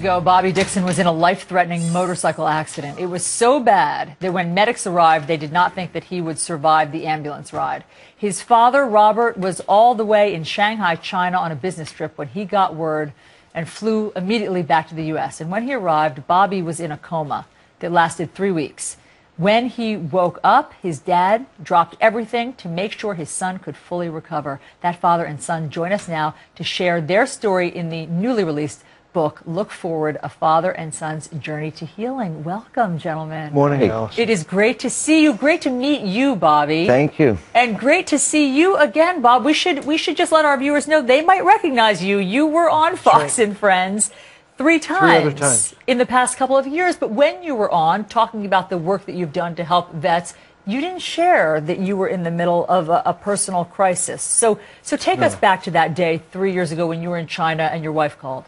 ago, Bobby Dixon was in a life-threatening motorcycle accident. It was so bad that when medics arrived, they did not think that he would survive the ambulance ride. His father, Robert, was all the way in Shanghai, China on a business trip when he got word and flew immediately back to the U.S. And when he arrived, Bobby was in a coma that lasted 3 weeks. When he woke up, his dad dropped everything to make sure his son could fully recover. That father and son join us now to share their story in the newly released book, Look Forward, A Father and Son's Journey to Healing. Welcome, gentlemen. Morning, Alisyn. It is great to see you. Great to meet you, Bobby. Thank you. And great to see you again, Bob. We should just let our viewers know they might recognize you. You were on Fox and Friends three times in the past couple of years. But when you were on, talking about the work that you've done to help vets, you didn't share that you were in the middle of a personal crisis. So take us back to that day 3 years ago when you were in China and your wife called.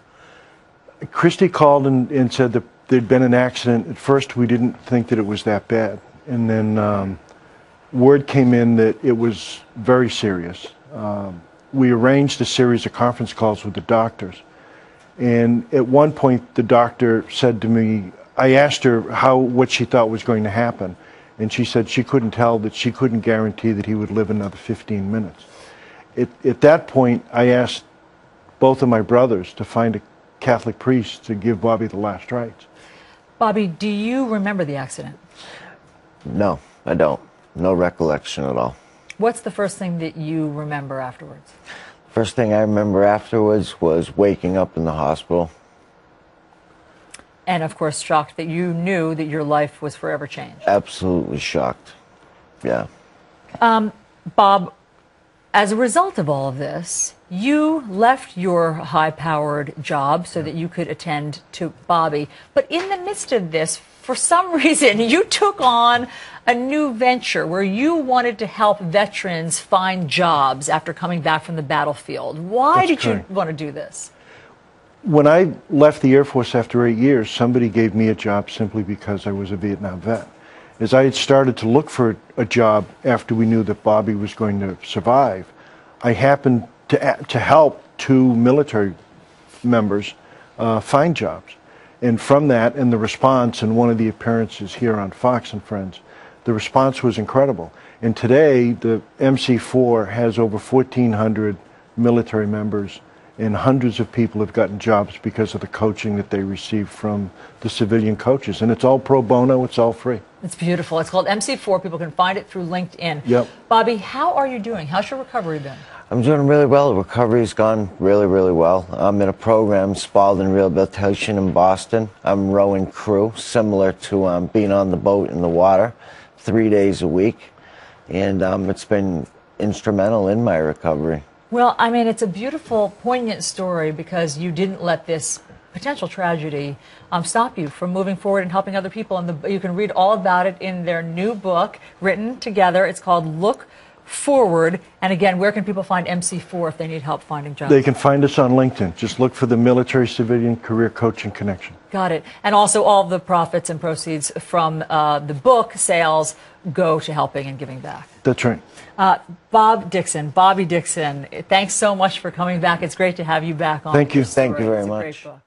Christy called and said that there'd been an accident. At first, we didn't think that it was that bad. And then word came in that it was very serious. We arranged a series of conference calls with the doctors. And at one point, the doctor said to me, I asked her what she thought was going to happen. And she said she couldn't tell, that she couldn't guarantee that he would live another 15 minutes. At that point, I asked both of my brothers to find a Catholic priest to give Bobby the last rites. Bobby, do you remember the accident? No, I don't. No recollection at all. What's the first thing that you remember afterwards? First thing I remember afterwards was waking up in the hospital. And of course, shocked that you knew that your life was forever changed. Absolutely shocked. Yeah. Bob, as a result of all of this, you left your high-powered job so that you could attend to Bobby. But in the midst of this, for some reason, you took on a new venture where you wanted to help veterans find jobs after coming back from the battlefield. Why did you want to do this? When I left the Air Force after 8 years, somebody gave me a job simply because I was a Vietnam vet. As I had started to look for a job after we knew that Bobby was going to survive, I happened to help 2 military members find jobs. And from that, and the response, and one of the appearances here on Fox and Friends, the response was incredible. And today, the MC4 has over 1,400 military members, and hundreds of people have gotten jobs because of the coaching that they received from the civilian coaches. And it's all pro bono, it's all free. It's beautiful. It's called MC4. People can find it through LinkedIn. Yep. Bobby, how are you doing? How's your recovery been? I'm doing really well. The recovery's gone really, really well. I'm in a program, Spalding Rehabilitation in Boston. I'm rowing crew, similar to being on the boat in the water 3 days a week. And it's been instrumental in my recovery. Well, I mean, it's a beautiful, poignant story because you didn't let this potential tragedy stop you from moving forward and helping other people. And you can read all about it in their new book, written together. It's called Look Forward. And again, where can people find MC4 if they need help finding jobs? They can find us on LinkedIn. Just look for the Military Civilian Career Coaching Connection. Got it. And also all of the profits and proceeds from the book sales go to helping and giving back. That's right. Bobby Dixon, thanks so much for coming back. It's great to have you back on. Thank you. Thank you very It's a much. great book.